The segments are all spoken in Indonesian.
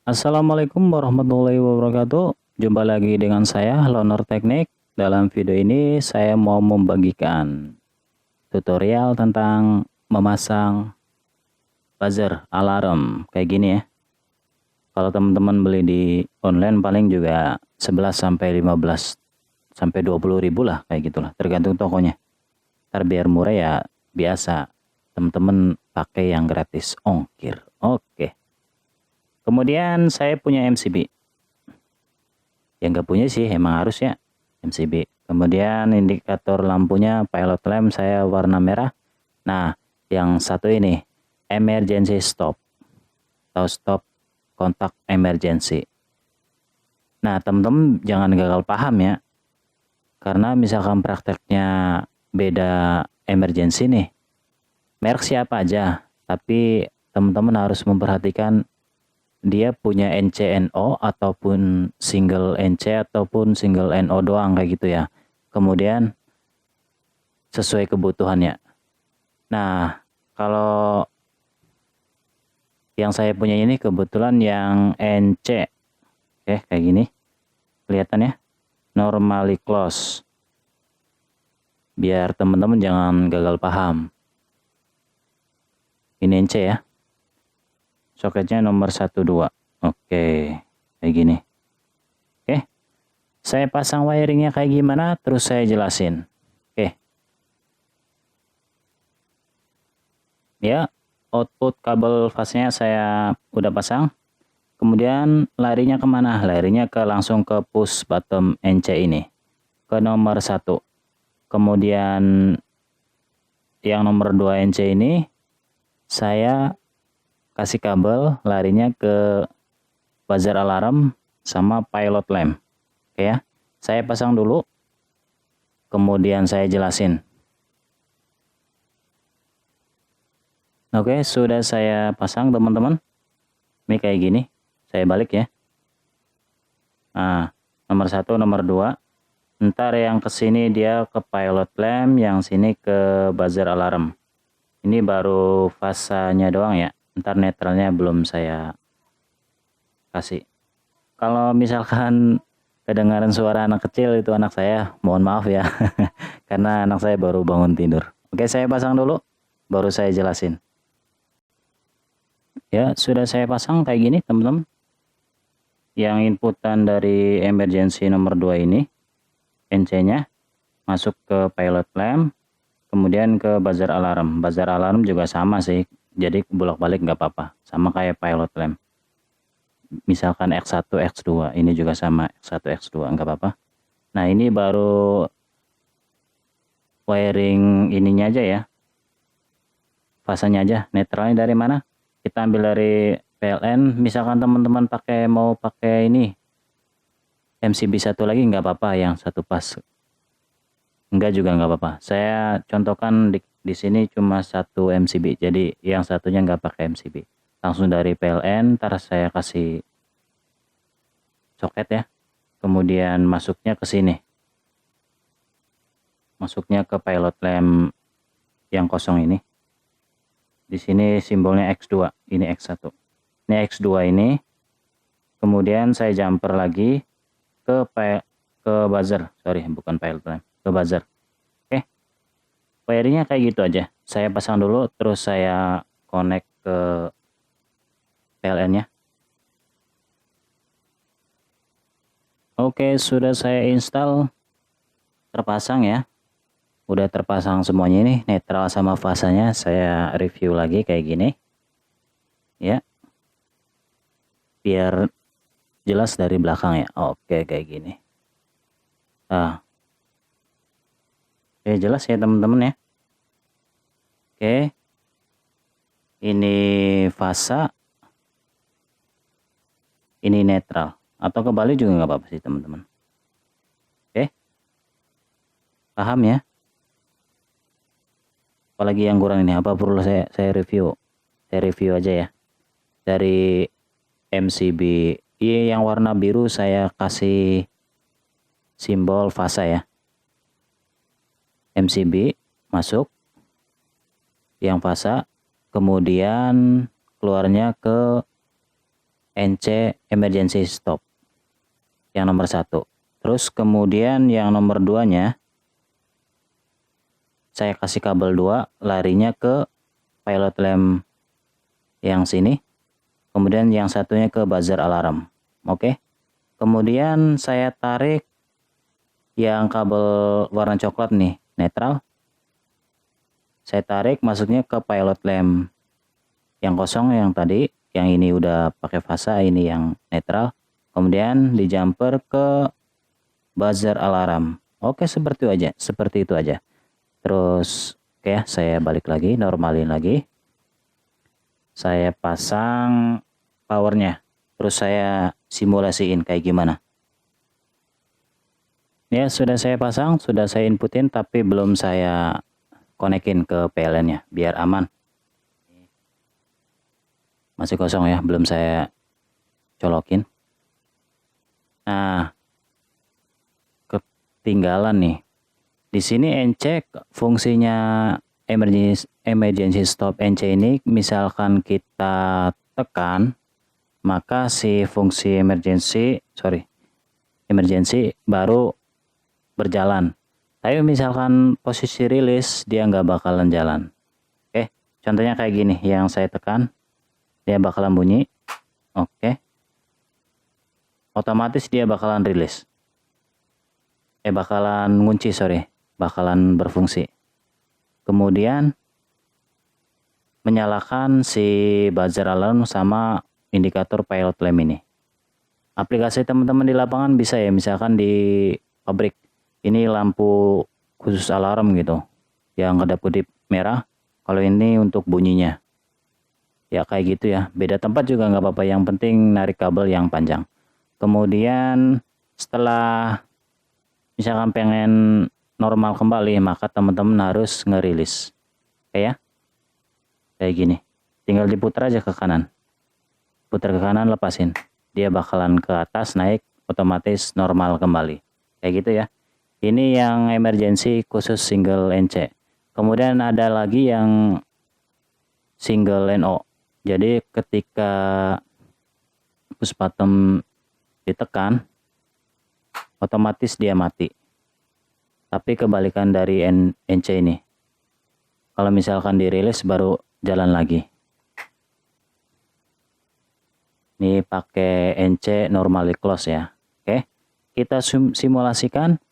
Assalamualaikum warahmatullahi wabarakatuh. Jumpa lagi dengan saya, Loner Teknik. Dalam video ini saya mau membagikan tutorial tentang memasang buzzer alarm kayak gini ya. Kalau teman-teman beli di online paling juga 11 sampai 15 sampai 20 ribu lah kayak gitulah, tergantung tokonya. Ntar biar murah ya biasa teman-teman pakai yang gratis ongkir. Oke. Kemudian saya punya MCB. Yang nggak punya sih emang harus ya MCB. Kemudian indikator lampunya pilot lamp saya warna merah. Nah, yang satu ini emergency stop atau stop kontak emergency. Nah, teman-teman jangan gagal paham ya. Karena misalkan prakteknya beda emergency nih. Merek siapa aja, tapi teman-teman harus memperhatikan dia punya NCNO ataupun single NC ataupun single NO doang kayak gitu ya. Kemudian sesuai kebutuhannya. Nah, kalau yang saya punya ini kebetulan yang NC. Oke, kayak gini. Kelihatan ya? Normally close. Biar teman-teman jangan gagal paham. Ini NC ya. Soketnya nomor 12. Oke, kayak gini. Oke. Saya pasang wiringnya kayak gimana, terus saya jelasin. Oke. Ya, output kabel fase-nya saya udah pasang. Kemudian larinya kemana? Larinya langsung ke push bottom NC ini. Ke nomor 1. Kemudian yang nomor 2 NC ini saya kasih kabel larinya ke buzzer alarm sama pilot lamp. Oke ya. Saya pasang dulu. Kemudian saya jelasin. Oke, sudah saya pasang teman-teman. Ini kayak gini. Saya balik ya. Nah, nomor 1, nomor 2. Ntar yang kesini dia ke pilot lamp, yang sini ke buzzer alarm. Ini baru fasanya doang ya. Ntar netralnya belum saya kasih. Kalau misalkan kedengaran suara anak kecil, itu anak saya, mohon maaf ya. Karena anak saya baru bangun tidur. Oke, saya pasang dulu, baru saya jelasin. Ya, sudah saya pasang kayak gini teman-teman. Yang inputan dari emergency nomor 2 ini, NC-nya, masuk ke pilot lamp, kemudian ke buzzer alarm. Buzzer alarm juga sama sih, jadi bolak-balik nggak apa-apa, sama kayak pilot lamp. Misalkan X1, X2, ini juga sama X1, X2, nggak apa-apa. Nah, ini baru wiring ininya aja ya, fasanya aja. Netralnya dari mana? Kita ambil dari PLN. Misalkan teman-teman mau pakai ini MCB satu lagi nggak apa-apa, yang satu pas. Enggak juga nggak apa-apa. Saya contohkan di sini cuma satu MCB, jadi yang satunya nggak pakai MCB. Langsung dari PLN, ntar saya kasih soket ya. Kemudian masuknya ke sini. Masuknya ke pilot lamp yang kosong ini. Di sini simbolnya X2, ini X1. Ini X2 ini. Kemudian saya jumper lagi ke buzzer. Sorry, bukan pilot lamp, ke buzzer. Oke. Wiringnya kayak gitu aja. Saya pasang dulu, terus saya connect ke PLN-nya. Oke, sudah saya install, terpasang ya. Udah terpasang semuanya ini, netral sama fasanya. Saya review lagi kayak gini. Ya. Biar jelas dari belakang ya. Oke, kayak gini. Nah. Oke, jelas ya teman-teman ya. Oke. Ini fasa. Ini netral. Atau kebalik juga nggak apa-apa sih teman-teman. Oke. Paham ya? Apalagi yang kurang ini, apa perlu saya review? Saya review aja ya. Dari MCB yang warna biru saya kasih simbol fasa ya. MCB masuk yang fasa, kemudian keluarnya ke NC emergency stop yang nomor 1. Terus kemudian yang nomor 2-nya saya kasih kabel 2 larinya ke pilot lamp yang sini, kemudian yang satunya ke buzzer alarm. Oke. Kemudian saya tarik yang kabel warna coklat nih, netral. Saya tarik masuknya ke pilot lamp yang kosong yang tadi, yang ini udah pakai fasa, ini yang netral. Kemudian di jumper ke buzzer alarm. Oke, seperti itu aja. Terus oke ya, saya balik lagi, normalin lagi. Saya pasang powernya. Terus saya simulasiin kayak gimana. Ya, sudah saya pasang, sudah saya inputin, tapi belum saya konekin ke PLN-nya biar aman. Masih kosong ya, belum saya colokin. Nah, ketinggalan nih. Di sini NC fungsinya emergency stop NC ini, misalkan kita tekan, maka si fungsi emergency baru berjalan. Tapi misalkan posisi rilis, dia nggak bakalan jalan. Oke, contohnya kayak gini, yang saya tekan, dia bakalan bunyi. Oke, otomatis dia bakalan rilis. Bakalan ngunci, bakalan berfungsi. Kemudian menyalakan si buzzer alarm sama indikator pilot lamp ini. Aplikasi teman-teman di lapangan bisa ya, misalkan di pabrik ini lampu khusus alarm gitu yang kedap-kedip merah, kalau ini untuk bunyinya ya kayak gitu ya. Beda tempat juga nggak apa-apa, yang penting narik kabel yang panjang. Kemudian setelah misalkan pengen normal kembali, maka teman-teman harus ngerilis kayak gini. Tinggal diputar aja ke kanan, putar ke kanan, lepasin, dia bakalan ke atas naik, otomatis normal kembali kayak gitu ya. Ini yang emergency khusus single NC. Kemudian ada lagi yang single NO. Jadi ketika push button ditekan, otomatis dia mati. Tapi kebalikan dari NC ini. Kalau misalkan dirilis baru jalan lagi. Ini pakai NC normally close ya. Oke. Kita simulasikan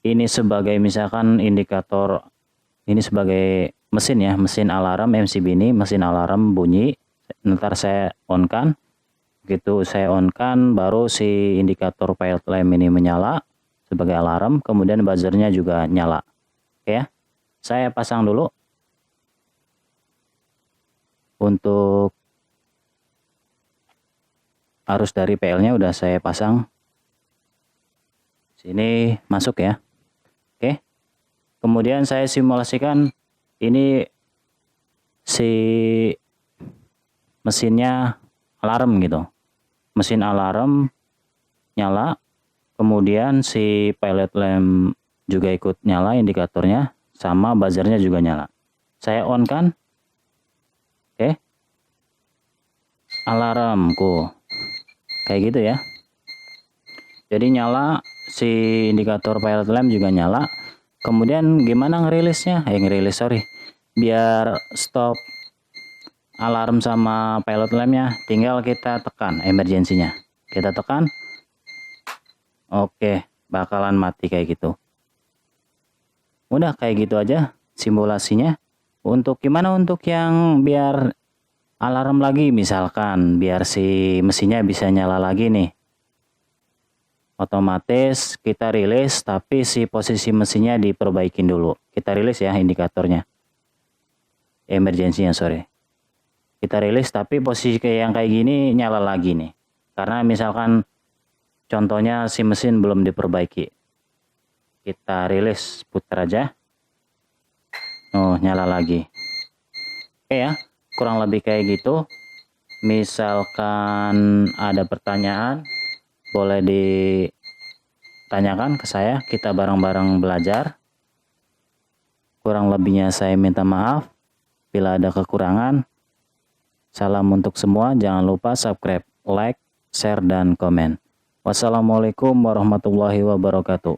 ini sebagai misalkan indikator, ini sebagai mesin ya, mesin alarm MCB ini, mesin alarm bunyi. Ntar saya on kan. Begitu saya on kan, baru si indikator pilot lamp ini menyala sebagai alarm, kemudian buzzernya juga nyala. Oke ya, saya pasang dulu. Untuk arus dari PL-nya udah saya pasang. Sini masuk ya. Oke. Kemudian saya simulasikan ini si mesinnya alarm gitu. Mesin alarm nyala, kemudian si pilot lamp juga ikut nyala indikatornya, sama buzzernya juga nyala. Saya on kan. Oke. Alarmku kayak gitu ya. Jadi nyala, si indikator pilot lamp juga nyala. Kemudian gimana ngerilisnya? Ngerilis biar stop alarm sama pilot lampnya, tinggal kita tekan emergensinya. Kita tekan. Oke, bakalan mati kayak gitu. Udah kayak gitu aja simulasinya. Untuk gimana untuk yang biar alarm lagi, misalkan biar si mesinnya bisa nyala lagi nih, otomatis kita rilis, tapi si posisi mesinnya diperbaikin dulu. Kita rilis ya indikatornya, emergensinya kita rilis, tapi posisi yang kayak gini nyala lagi nih, karena misalkan contohnya si mesin belum diperbaiki. Kita rilis, putar aja. Oh, nyala lagi. Oke ya, kurang lebih kayak gitu. Misalkan ada pertanyaan, boleh ditanyakan ke saya. Kita bareng-bareng belajar. Kurang lebihnya saya minta maaf bila ada kekurangan. Salam untuk semua, jangan lupa subscribe, like, share, dan komen. Wassalamualaikum warahmatullahi wabarakatuh.